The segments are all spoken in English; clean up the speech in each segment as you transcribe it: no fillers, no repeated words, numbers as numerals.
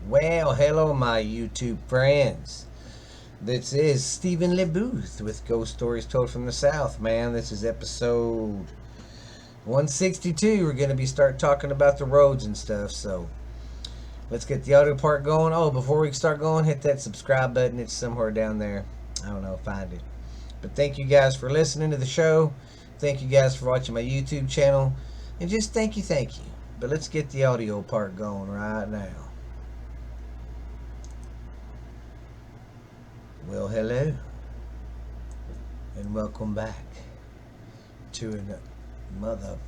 Well, hello, my YouTube friends. This is Stephen LeBooth with Ghost Stories Told from the South. Man, this is episode 162. We're going to be start talking about the roads and stuff. So let's get the audio part going. Oh, before we start going, hit that subscribe button. It's somewhere down there. I don't know, find it. But thank you guys for listening to the show. Thank you guys for watching my YouTube channel. And just thank you. But let's get the audio part going right now. Well, hello, and welcome back to another mother.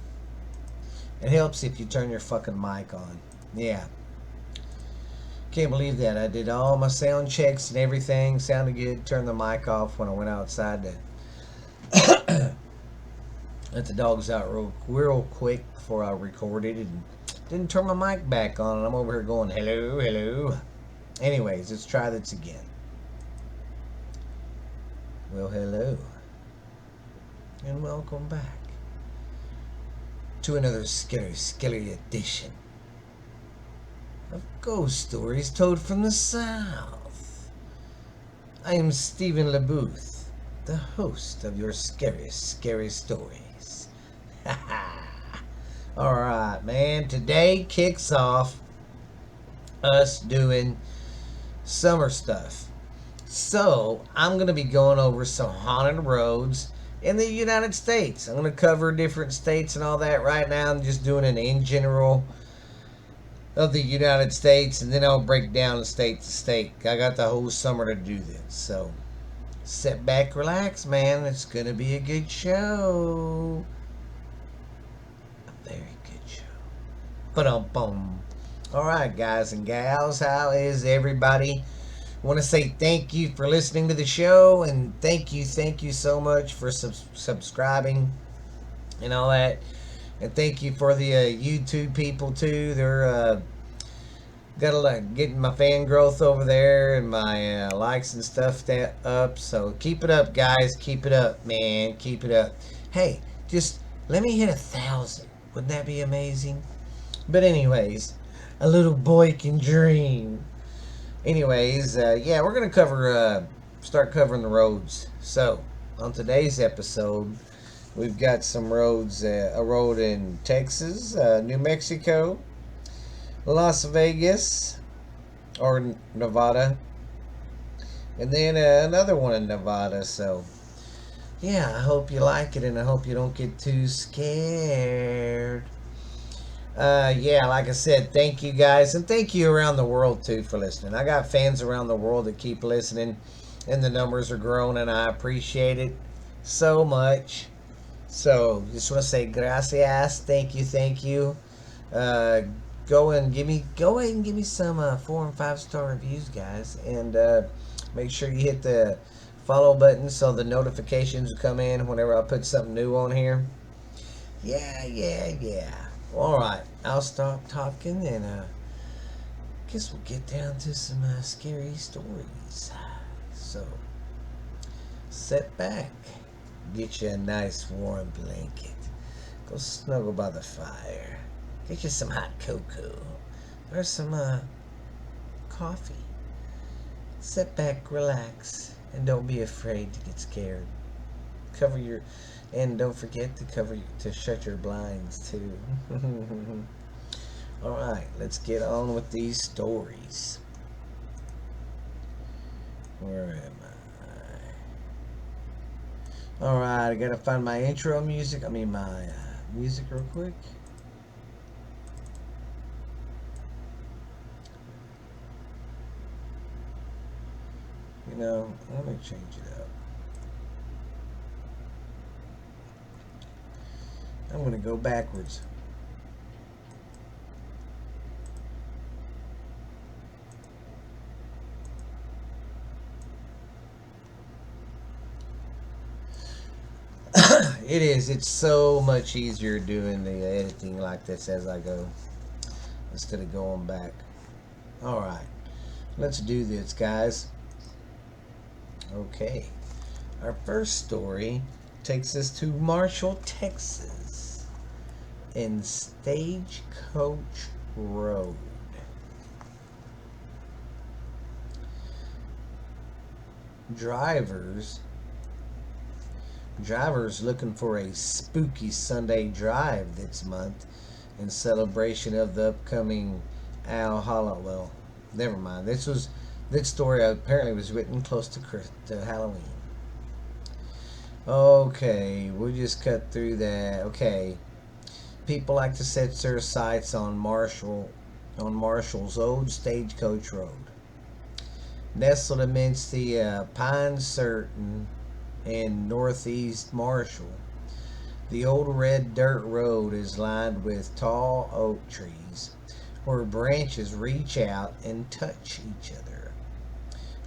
It helps if you turn your fucking mic on. Yeah. Can't believe that. I did all my sound checks and everything. Sounded good. Turned the mic off when I went outside to let the dogs out real quick before I recorded and didn't turn my mic back on. And I'm over here going, hello. Anyways, let's try this again. Well, hello, and welcome back to another scary edition of Ghost Stories Told from the South. I am Stephen LeBooth, the host of your scary stories. Alright, man, today kicks off us doing summer stuff. So, I'm going to be going over some haunted roads in the United States. I'm going to cover different states and all that. Right now, I'm just doing an in general of the United States, and then I'll break down state to state. I got the whole summer to do this. So, sit back, relax, man. It's going to be a good show. A very good show. Ba-dum-bum. Alright, guys and gals, how is everybody? I want to say thank you for listening to the show, and thank you so much for subscribing and all that, and thank you for the YouTube people too. They're got a lot getting my fan growth over there and my likes and stuff up. So keep it up, guys. Keep it up, man. Keep it up. Hey, just let me hit 1,000. Wouldn't that be amazing? But anyways, a little boy can dream. Anyways, yeah, we're going to start covering the roads. So, on today's episode, we've got some roads, a road in Texas, New Mexico, Las Vegas, or Nevada, and then another one in Nevada. So, yeah, I hope you like it, and I hope you don't get too scared. Yeah, like I said, thank you guys, and thank you around the world too for listening. I got fans around the world that keep listening, and the numbers are growing, and I appreciate it so much. So just want to say gracias, thank you. Go ahead and give me some 4 and 5 star reviews, guys, and make sure you hit the follow button so the notifications will come in whenever I put something new on here. Yeah. Alright, I'll stop talking and guess we'll get down to some scary stories. So, sit back, get you a nice warm blanket, go snuggle by the fire, get you some hot cocoa, or some coffee. Sit back, relax, and don't be afraid to get scared. And don't forget to shut your blinds too. Alright, let's get on with these stories. Where am I? Alright, I gotta find my intro music. My music real quick. Let me change it up. I'm going to go backwards. It is. It's so much easier doing the editing like this as I go instead of going back. Alright. Let's do this, guys. Okay. Our first story takes us to Marshall, Texas, in Stagecoach Road. drivers drivers looking for a spooky Sunday drive this month in celebration of the upcoming Al Hollow. Well, never mind. This story apparently was written close to Halloween. Okay, we'll just cut through that. Okay, people like to set their sights on Marshall's old stagecoach road, nestled amidst the pine certain in northeast Marshall. The old red dirt road is lined with tall oak trees where branches reach out and touch each other,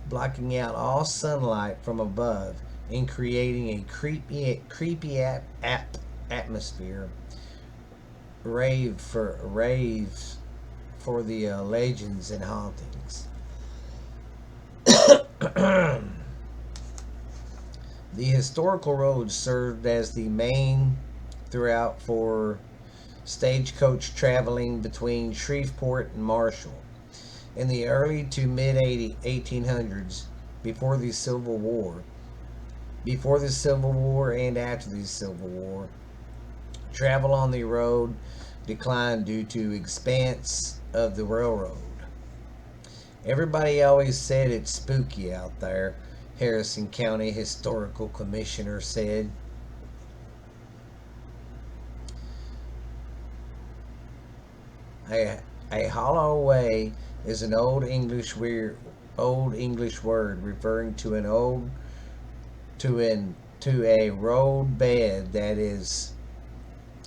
blocking out all sunlight from above and creating a creepy atmosphere. Raves for the legends and hauntings. The historical road served as the main throughout for stagecoach traveling between Shreveport and Marshall. In the early to mid 1800s, before the Civil War, and after the Civil War, travel on the road declined due to expanse of the railroad. Everybody always said it's spooky out there, Harrison County Historical Commissioner said. A hollow way is an old English word referring to a road bed that is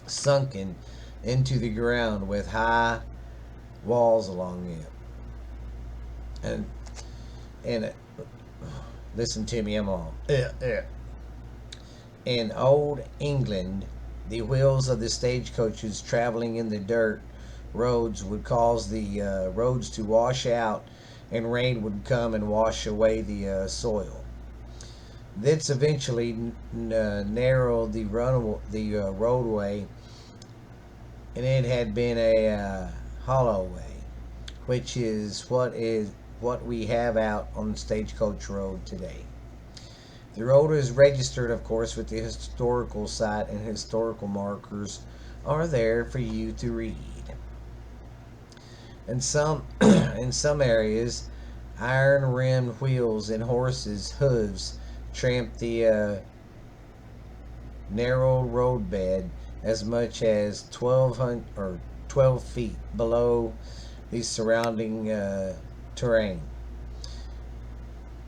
sunken into the ground with high walls along it. And listen to me, I'm on. In old England, the wheels of the stagecoaches traveling in the dirt roads would cause the roads to wash out, and rain would come and wash away the soil. This eventually narrowed the roadway, and it had been a hollow way, which is what we have out on Stagecoach Road today. The road is registered, of course, with the historical site, and historical markers are there for you to read. In some in some areas, iron-rimmed wheels and horses' hooves tramp the narrow roadbed as much as 12 feet below the surrounding terrain.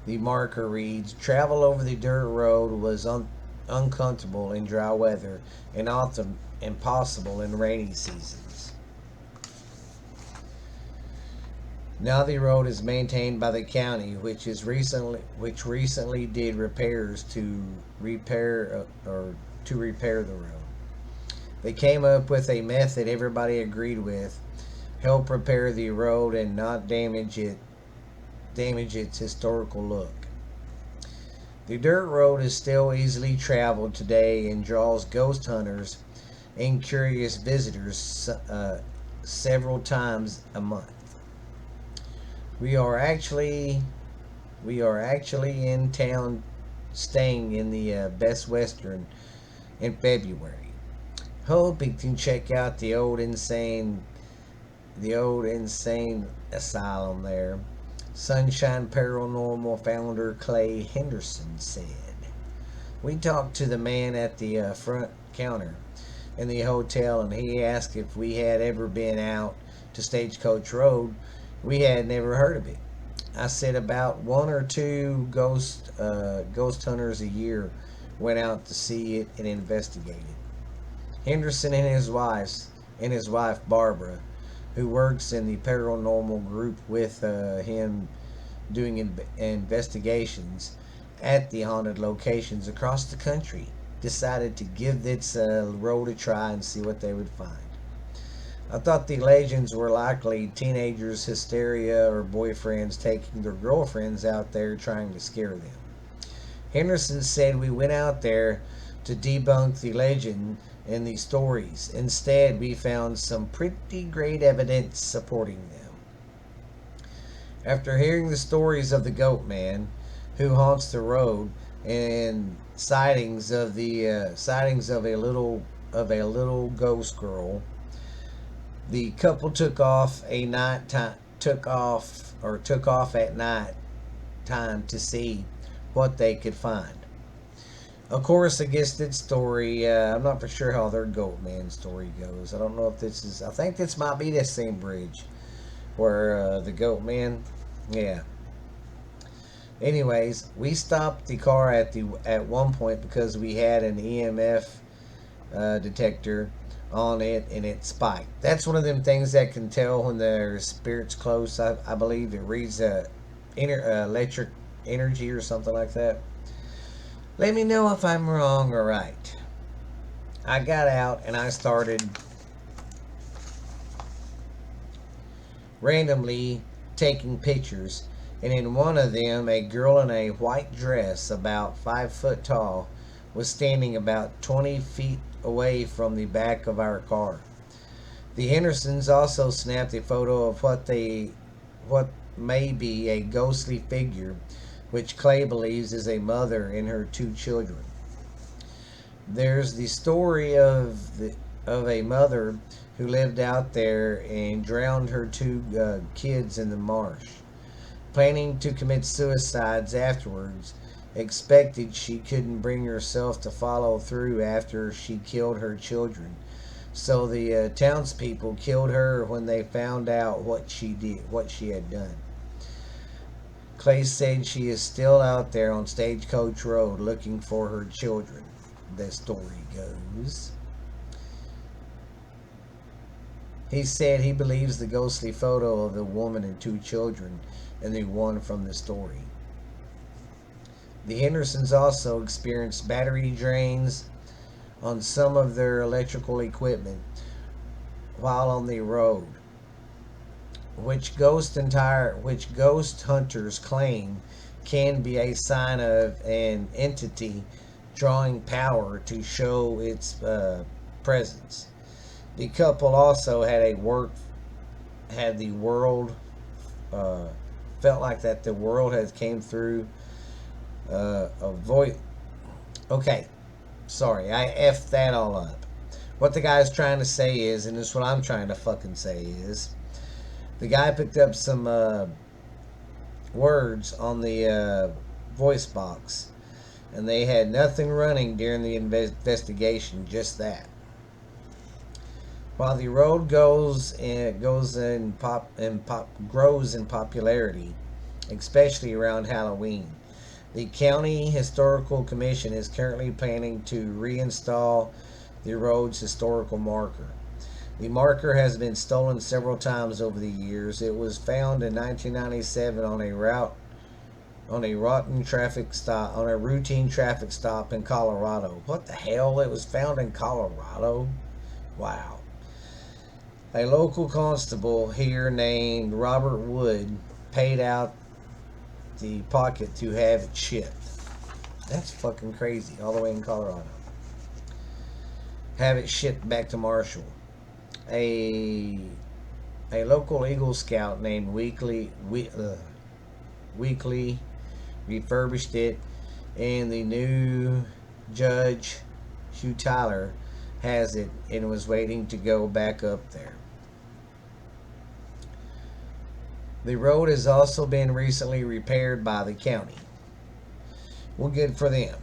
The marker reads, travel over the dirt road was uncomfortable in dry weather and often impossible in rainy seasons. Now the road is maintained by the county, which recently did repairs to repair the road. They came up with a method everybody agreed with, help repair the road and not damage its historical look. The dirt road is still easily traveled today and draws ghost hunters and curious visitors several times a month. We are actually in town staying in the Best Western in February, hoping to check out the old insane asylum there. Sunshine Paranormal founder Clay Henderson said. We talked to the man at the front counter in the hotel, and he asked if we had ever been out to Stagecoach Road. We had never heard of it. I said about one or two ghost hunters a year went out to see it and investigate it. Henderson and his wife Barbara, who works in the paranormal group with him, doing investigations at the haunted locations across the country, decided to give this road a try and see what they would find. I thought the legends were likely teenagers' hysteria or boyfriends taking their girlfriends out there trying to scare them. Henderson said we went out there to debunk the legend and the stories. Instead, we found some pretty great evidence supporting them. After hearing the stories of the Goat Man, who haunts the road, and sightings of a little ghost girl. The couple took off at night time to see what they could find. Of course, I guess that story. I'm not for sure how their goat man story goes. I don't know if this is. I think this might be the same bridge where the goat man. Yeah. Anyways, we stopped the car at one point because we had an EMF detector on it and it spiked. That's one of them things that can tell when there's spirits close. I believe it reads electric energy or something like that. Let me know if I'm wrong or right. I got out and I started randomly taking pictures, and in one of them, a girl in a white dress, about 5 foot tall, was standing about 20 feet away from the back of our car. The Hendersons also snapped a photo of what may be a ghostly figure, which Clay believes is a mother and her 2 children. There's the story of a mother who lived out there and drowned her 2 kids in the marsh, planning to commit suicides afterwards. Expected she couldn't bring herself to follow through after she killed her children. So the townspeople killed her when they found out what she had done. Clay said she is still out there on Stagecoach Road looking for her children. The story goes. He said he believes the ghostly photo of the woman and 2 children and the one from the story. The Hendersons also experienced battery drains on some of their electrical equipment while on the road, which ghost hunters claim can be a sign of an entity drawing power to show its presence. The couple also had the world uh, felt like that the world has came through a void. Okay, sorry, I effed that all up. What the guy's trying to say is, and this is what I'm trying to fucking say is, the guy picked up some words on the voice box, and they had nothing running during the investigation. Just that. While the road grows in popularity, especially around Halloween, the County Historical Commission is currently planning to reinstall the road's historical marker. The marker has been stolen several times over the years. It was found in 1997 on a routine traffic stop in Colorado. What the hell? It was found in Colorado? Wow. A local constable here named Robert Wood paid out the pocket to have it shipped. That's fucking crazy. All the way in Colorado. Have it shipped back to Marshall. A local Eagle Scout named Weekly refurbished it, and the new judge, Hugh Tyler, has it and was waiting to go back up there. The road has also been recently repaired by the county. Well, good for them.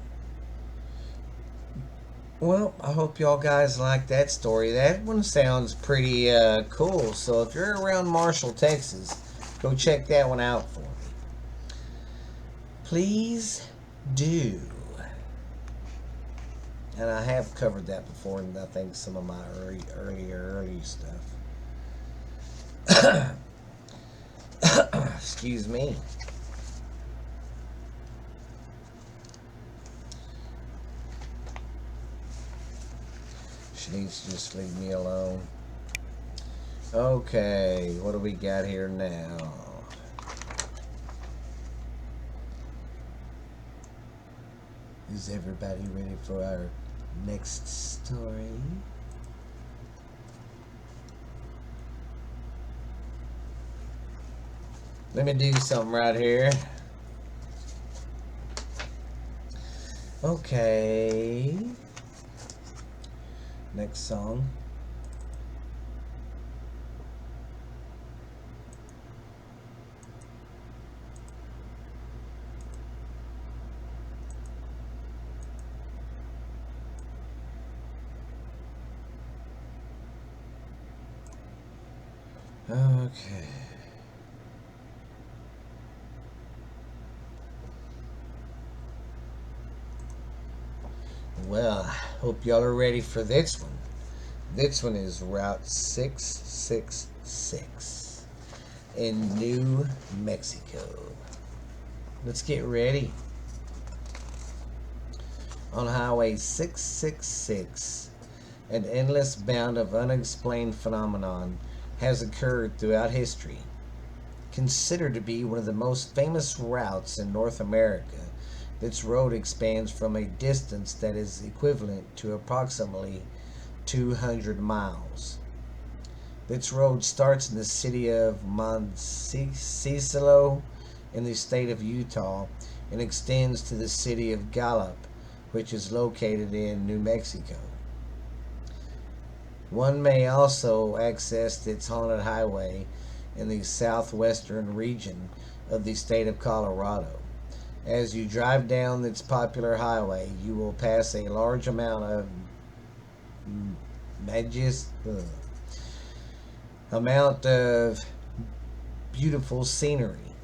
Well, I hope y'all guys like that story. That one sounds pretty cool. So if you're around Marshall, Texas, go check that one out for me. Please do. And I have covered that before in I think some of my early stuff. Excuse me. She needs to just leave me alone. Okay, what do we got here now? Is everybody ready for our next story? Let me do something right here. Okay. Next song. Okay. Well, hope y'all are ready for this one. This one is Route 666 in New Mexico. Let's get ready. On Highway 666, an endless bound of unexplained phenomenon has occurred throughout history. Considered to be one of the most famous routes in North America, this road expands from a distance that is equivalent to approximately 200 miles. This road starts in the city of Monticello in the state of Utah and extends to the city of Gallup, which is located in New Mexico. One may also access its haunted highway in the southwestern region of the state of Colorado. As you drive down its popular highway, you will pass a large amount of magis, amount of beautiful scenery,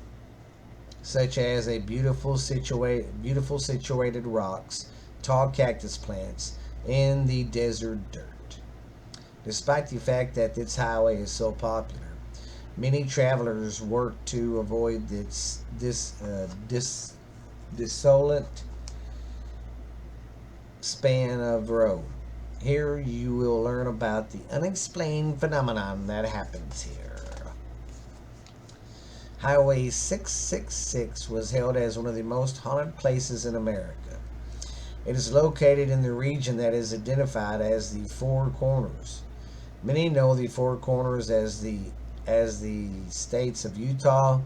such as a beautiful situated rocks, tall cactus plants, and the desert dirt. Despite the fact that this highway is so popular, many travelers work to avoid this desolate span of road. Here you will learn about the unexplained phenomenon that happens here. Highway 666 was hailed as one of the most haunted places in America. It is located in the region that is identified as the Four Corners. Many know the Four Corners as the states of Utah,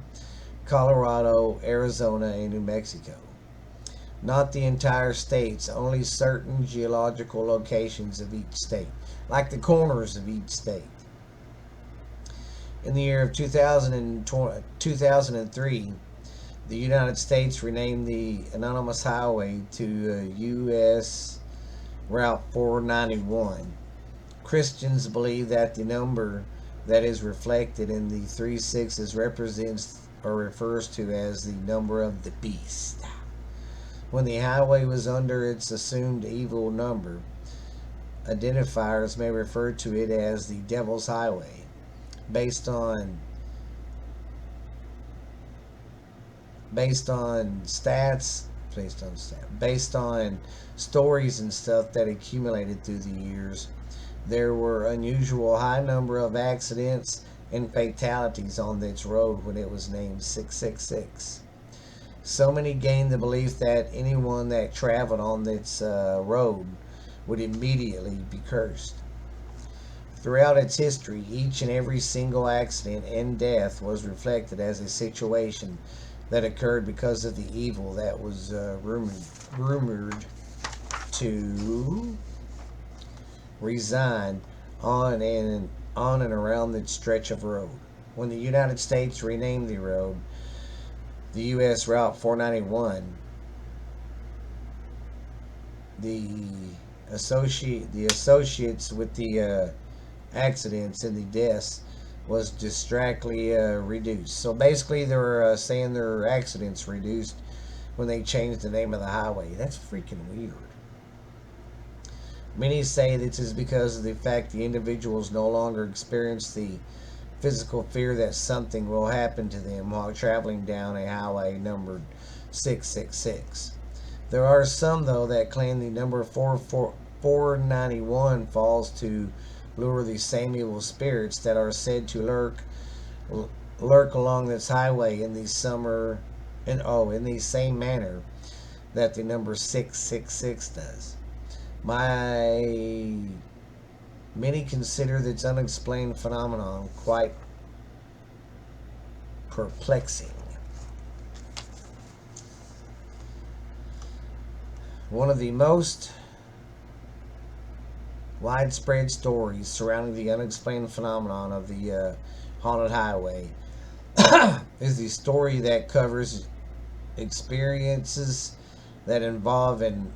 Colorado, Arizona, and New Mexico. Not the entire states, only certain geological locations of each state, like the corners of each state. In the year of 2003, the United States renamed the anonymous highway to U.S. Route 491. Christians believe that the number that is reflected in the three sixes represents or refers to as the number of the beast. When the highway was under its assumed evil number, identifiers may refer to it as the Devil's Highway, based on stats, based on stories and stuff that accumulated through the years. There were unusual high number of accidents and fatalities on this road when it was named 666. So many gained the belief that anyone that traveled on this road would immediately be cursed. Throughout its history, each and every single accident and death was reflected as a situation that occurred because of the evil that was rumored to reside on and around that stretch of road. When the United States renamed the road the U.S. Route 491, the associates with the accidents and the deaths was distractly reduced. So basically, they're saying their accidents reduced when they changed the name of the highway. That's freaking weird. Many say this is because of the fact the individuals no longer experience the physical fear that something will happen to them while traveling down a highway numbered 666. There are some, though, that claim the number 491 falls to lure the same evil spirits that are said to lurk along this highway in the same manner that the number 666 does. Many consider this unexplained phenomenon quite perplexing. One of the most widespread stories surrounding the unexplained phenomenon of the haunted highway is the story that covers experiences that involve an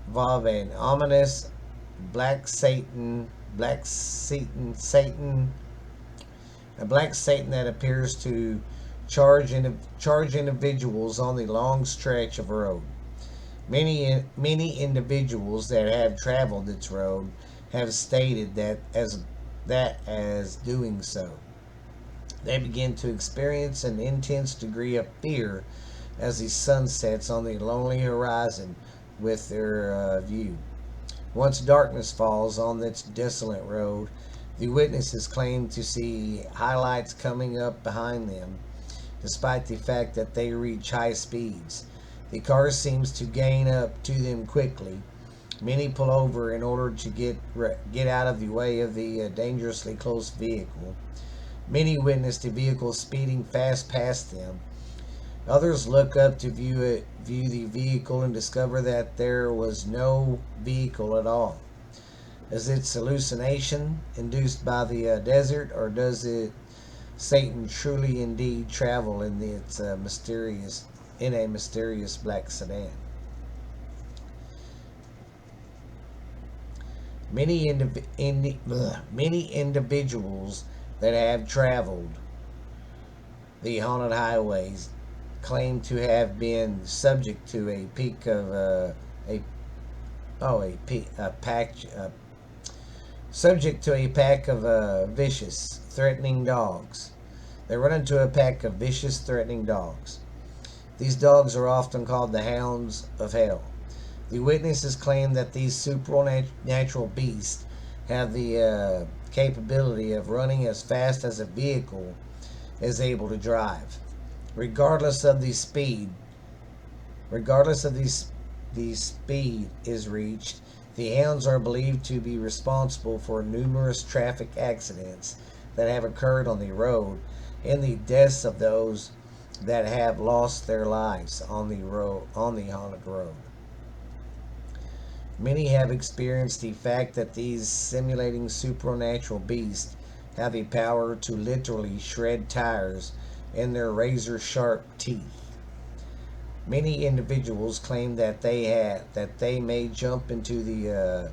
ominous black Satan, a black Satan that appears to charge individuals on the long stretch of road. Many individuals that have traveled this road have stated that as doing so, they begin to experience an intense degree of fear as the sun sets on the lonely horizon with their view. Once darkness falls on this desolate road, the witnesses claim to see highlights coming up behind them, despite the fact that they reach high speeds. The car seems to gain up to them quickly. Many pull over in order to get out of the way of the dangerously close vehicle. Many witness the vehicle speeding fast past them. Others look up to view the vehicle and discover that there was no vehicle at all. Is it hallucination induced by the desert, or does it Satan truly indeed travel in a mysterious black sedan? Many individuals that have traveled the haunted highways claim to have been subject to a peak of a oh a pack subject to a pack of vicious, threatening dogs. They run into a pack of vicious, threatening dogs. These dogs are often called the hounds of hell. The witnesses claim that these supernatural beasts have the capability of running as fast as a vehicle is able to drive. Regardless of the speed, regardless of the speed is reached, the hounds are believed to be responsible for numerous traffic accidents that have occurred on the road and the deaths of those that have lost their lives on the haunted road. Many have experienced the fact that these simulating supernatural beasts have the power to literally shred tires in their razor sharp teeth. Many individuals claim that they may jump into the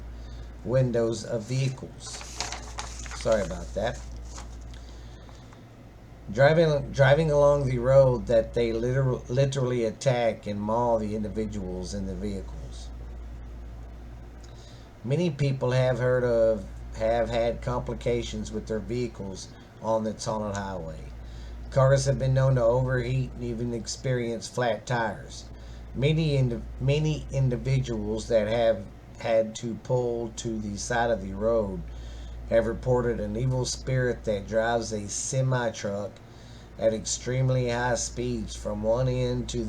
windows of vehicles. Sorry about that. Driving along the road, that they literally attack and maul the individuals in the vehicles. Many people have had complications with their vehicles on the haunted highway. Cars have been known to overheat and even experience flat tires. Many individuals that have had to pull to the side of the road have reported an evil spirit that drives a semi truck at extremely high speeds from one end of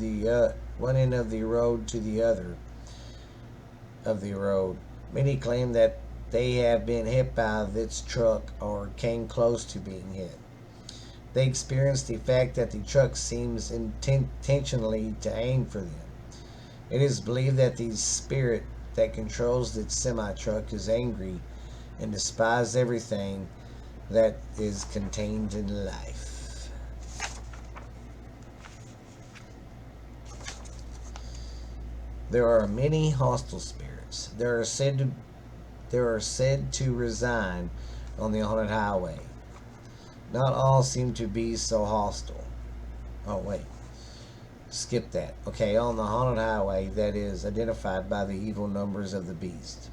the road to the other of the road. Many claim that they have been hit by this truck or came close to being hit. They experience the fact that the truck seems intentionally to aim for them. It is believed that the spirit that controls the semi-truck is angry and despises everything that is contained in life. There are many hostile spirits. There are said to reside on the haunted highway. Not all seem to be so hostile. Oh, wait. Skip that. Okay, on the haunted highway that is identified by the evil numbers of the beast.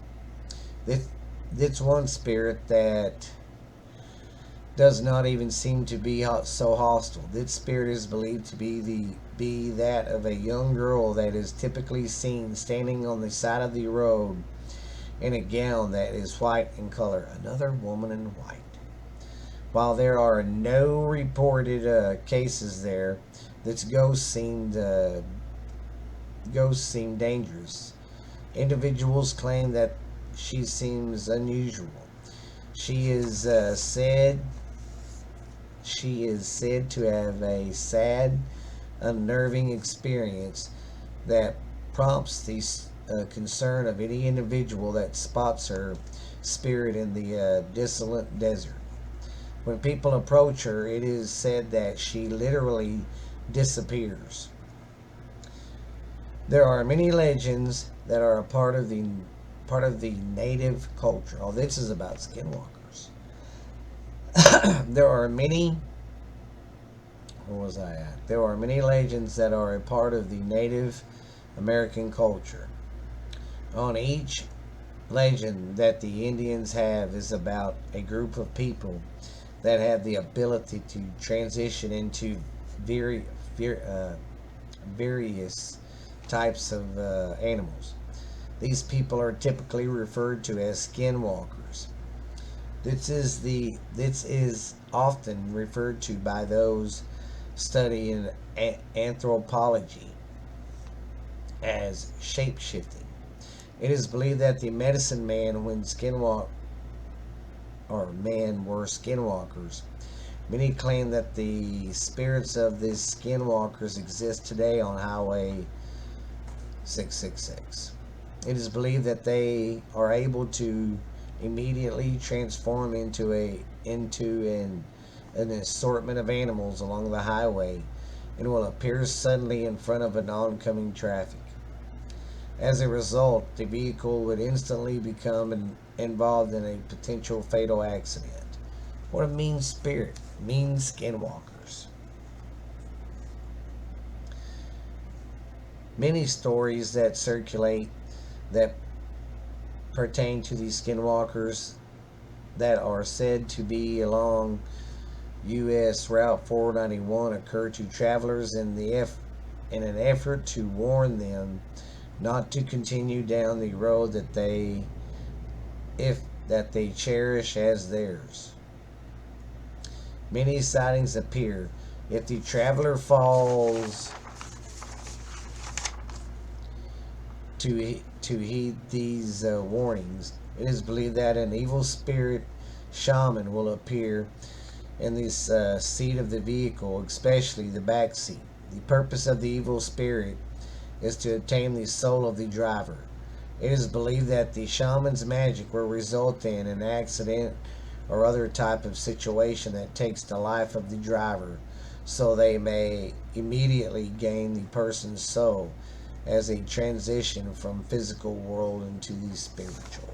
This one spirit that does not even seem to be so hostile. This spirit is believed to be that of a young girl that is typically seen standing on the side of the road in a gown that is white in color. Another woman in white. While there are no reported cases there, this ghost seem dangerous. Individuals claim that she seems unusual. She is said to have a sad, unnerving experience that prompts concern of any individual that spots her spirit in the desolate desert. When people approach her, it is said that she literally disappears. There are many legends that are a part of the native culture. Oh, this is about skinwalkers. There are many. Where was I at? There are many legends that are a part of the Native American culture. On each legend that the Indians have is about a group of people that have the ability to transition into very, various types of animals. These people are typically referred to as skinwalkers. This is often referred to by those studying anthropology as shapeshifting. It is believed that the medicine man when skinwalk or men were skinwalkers. Many claim that the spirits of these skinwalkers exist today on Highway 666. It is believed that they are able to immediately transform into an assortment of animals along the highway and will appear suddenly in front of an oncoming traffic. As a result, the vehicle would instantly become involved in a potential fatal accident. What a mean spirit, mean skinwalkers. Many stories that circulate that pertain to these skinwalkers that are said to be along U.S. Route 491 occur to travelers in an effort to warn them not to continue down the road that they cherish as theirs. Many sightings appear if the traveler falls to heed these warnings. It is believed that an evil spirit shaman will appear in the seat of the vehicle, especially the back seat. The purpose of the evil spirit is to obtain the soul of the driver. It is believed that the shaman's magic will result in an accident or other type of situation that takes the life of the driver, so they may immediately gain the person's soul as a transition from physical world into the spiritual.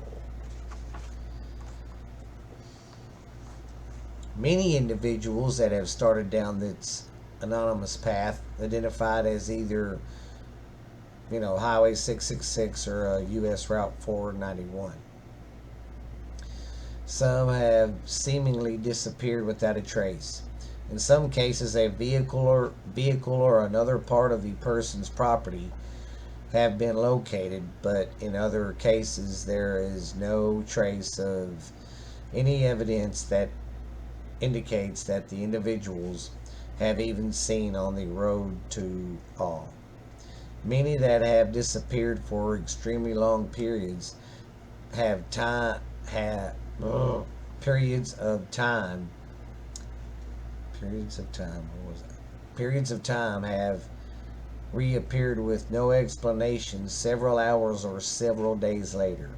Many individuals that have started down this anonymous path, identified as either, Highway 666 or U.S. Route 491. Some have seemingly disappeared without a trace. In some cases, a vehicle or another part of the person's property have been located, but in other cases, there is no trace of any evidence that indicates that the individuals have even seen on the road to all. Many that have disappeared for extremely long periods have periods of time. What was that? Periods of time have reappeared with no explanation several hours or several days later.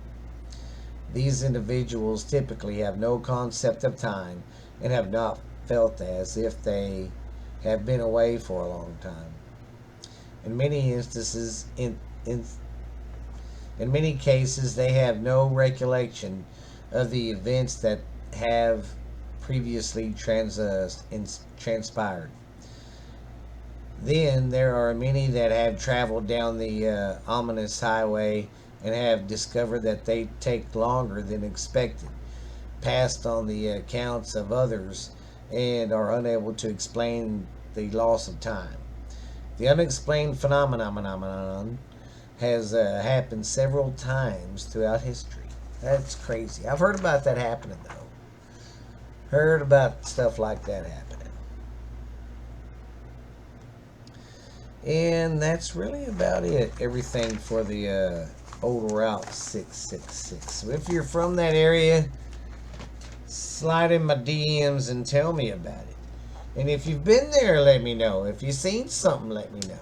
These individuals typically have no concept of time and have not felt as if they have been away for a long time. In many instances, in many cases, they have no recollection of the events that have previously transpired. Then there are many that have traveled down the ominous highway and have discovered that they take longer than expected, passed on the accounts of others, and are unable to explain the loss of time. The unexplained phenomenon has happened several times throughout history. That's crazy. I've heard about that happening, though. Heard about stuff like that happening. And that's really about it. Everything for the old Route 666. So if you're from that area, slide in my DMs and tell me about it. And if you've been there, let me know. If you've seen something, let me know.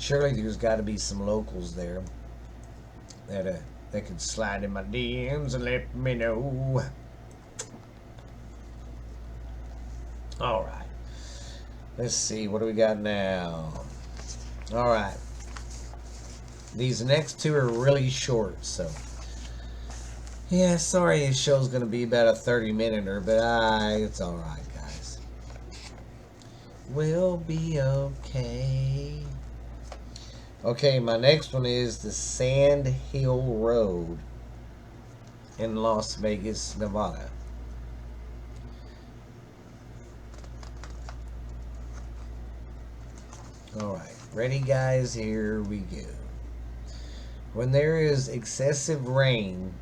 Surely there's got to be some locals there that could slide in my DMs and let me know. All right. Let's see. What do we got now? All right. These next two are really short, so yeah, sorry this show's gonna be about a 30-minute-er, but it's all right, guys. We'll be okay. Okay, my next one is the Sand Hill Road in Las Vegas, Nevada. All right, ready, guys? Here we go. When there is excessive rain,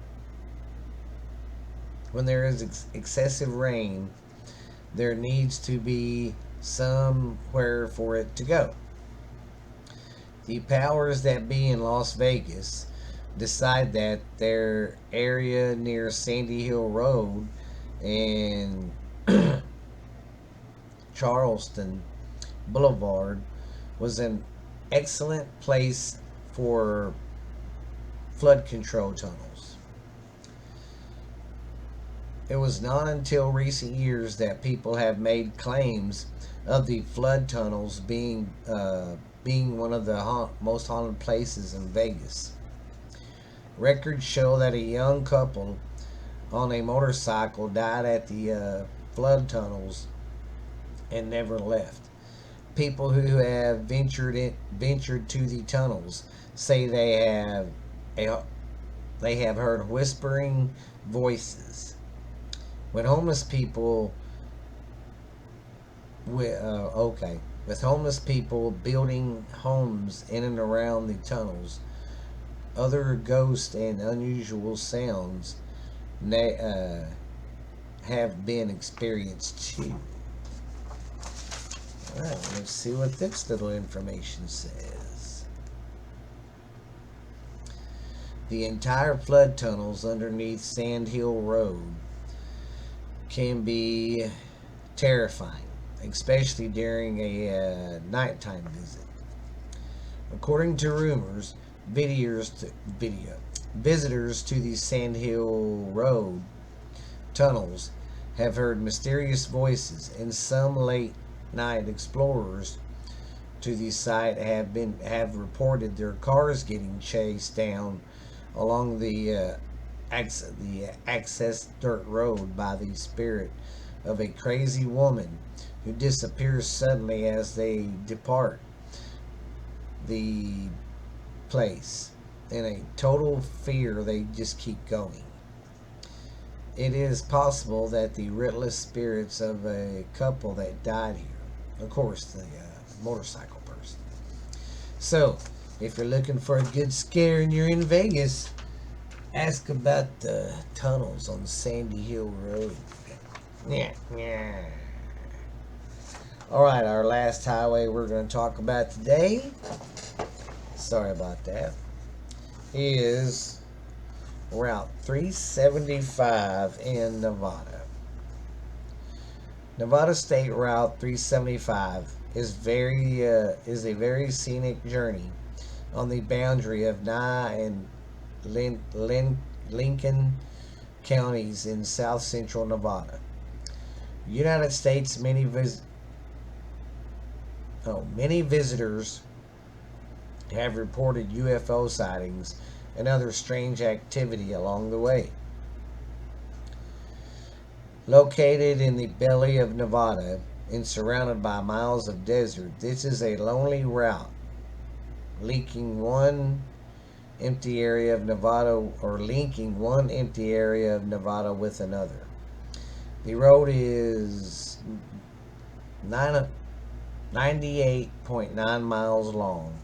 there needs to be somewhere for it to go. The powers that be in Las Vegas decide that their area near Sandy Hill Road and Charleston Boulevard was an excellent place for flood control tunnels. It was not until recent years that people have made claims of the flood tunnels being one of the most haunted places in Vegas. Records show that a young couple on a motorcycle died at the flood tunnels and never left. People who have ventured to the tunnels say they have heard whispering voices. When homeless people with homeless people building homes in and around the tunnels, other ghosts and unusual sounds have been experienced too. Alright, let's see what this little information says. The entire flood tunnels underneath Sand Hill Road can be terrifying, especially during a nighttime visit. According to rumors, visitors to the Sand Hill Road tunnels have heard mysterious voices, and some late night explorers to the site have reported their cars getting chased down along the access dirt road by the spirit of a crazy woman who disappears suddenly as they depart the place. In a total fear, they just keep going. It is possible that the relentless spirits of a couple that died here, of course, the motorcycle person. So, if you're looking for a good scare and you're in Vegas, ask about the tunnels on Sandy Hill Road. Yeah. Alright, our last highway we're going to talk about today, sorry about that, is Route 375 in Nevada. Nevada State Route 375 is a very scenic journey on the boundary of Nye and Lincoln counties in south central Nevada. United States, many visitors have reported UFO sightings and other strange activity along the way. Located in the belly of Nevada and surrounded by miles of desert, this is a lonely route, linking one empty area of Nevada with another. The road is 98.9 miles long,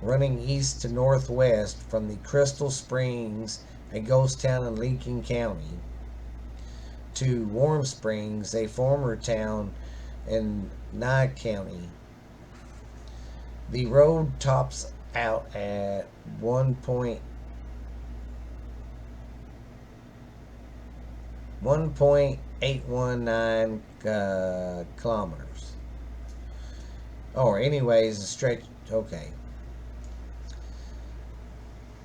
running east to northwest from the Crystal Springs, a ghost town in Lincoln County, to Warm Springs, a former town in Nye County. The road tops out at 1.819 kilometers. Or anyways, a stretch, okay.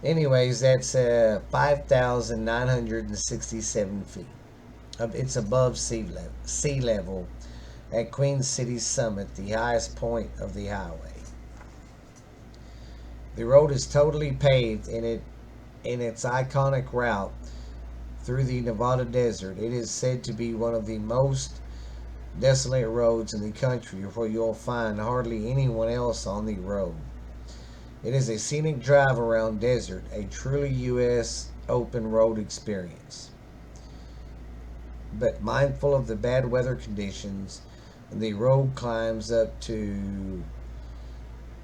Anyways, that's 5,967 feet. It's above sea level at Queen City's summit, the highest point of the highway. The road is totally paved in its iconic route through the Nevada desert. It is said to be one of the most desolate roads in the country, where you'll find hardly anyone else on the road. It is a scenic drive around desert, a truly U.S. open road experience. But mindful of the bad weather conditions, the road climbs up to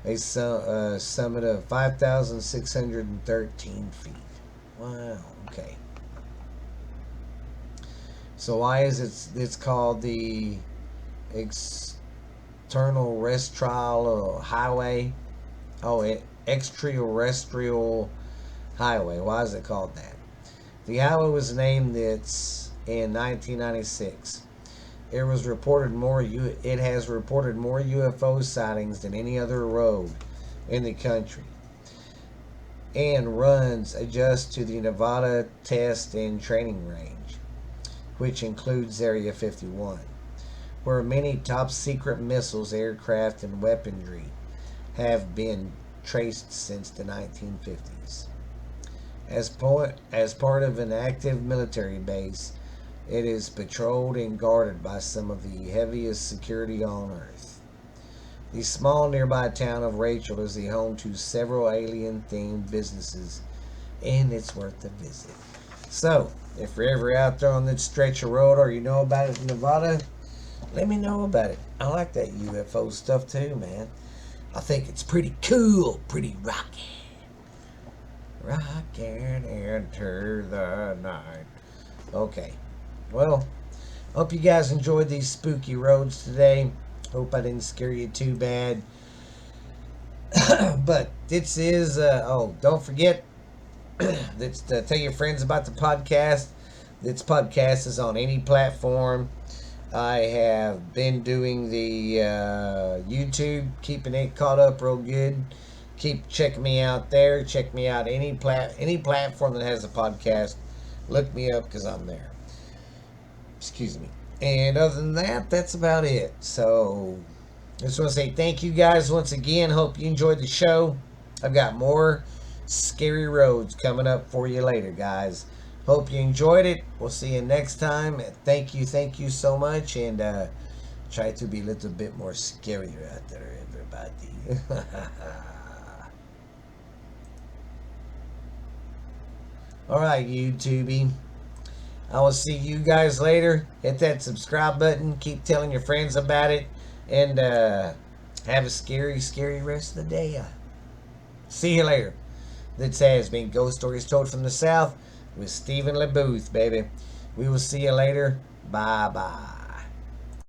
a summit of 5,613 feet. Wow, okay. So why is it's called the extraterrestrial highway? Oh, extraterrestrial highway. Why is it called that? The highway was named this in 1996. It has reported more UFO sightings than any other road in the country, and runs adjust to the Nevada Test and Training Range, which includes Area 51, where many top secret missiles, aircraft, and weaponry have been traced since the 1950s. As part of an active military base, it is patrolled and guarded by some of the heaviest security on Earth. The small nearby town of Rachel is the home to several alien-themed businesses, and it's worth a visit. So, if you're ever out there on that stretch of road or you know about it in Nevada, let me know about it. I like that UFO stuff too, man. I think it's pretty cool, pretty rocky. Rockin' into the night. Okay. Well, hope you guys enjoyed these spooky roads today. Hope I didn't scare you too bad. But this is, don't forget to tell your friends about the podcast. This podcast is on any platform. I have been doing the YouTube, keeping it caught up real good. Keep checking me out there. Check me out any platform that has a podcast. Look me up because I'm there. Excuse me. And other than that, that's about it. So, I just want to say thank you guys once again. Hope you enjoyed the show. I've got more scary roads coming up for you later, guys. Hope you enjoyed it. We'll see you next time. Thank you so much. And try to be a little bit more scarier out there, everybody. Alright, YouTube. I will see you guys later. Hit that subscribe button. Keep telling your friends about it. And have a scary, scary rest of the day. See you later. This has been Ghost Stories Told from the South with Stephen LeBooth, baby. We will see you later. Bye-bye.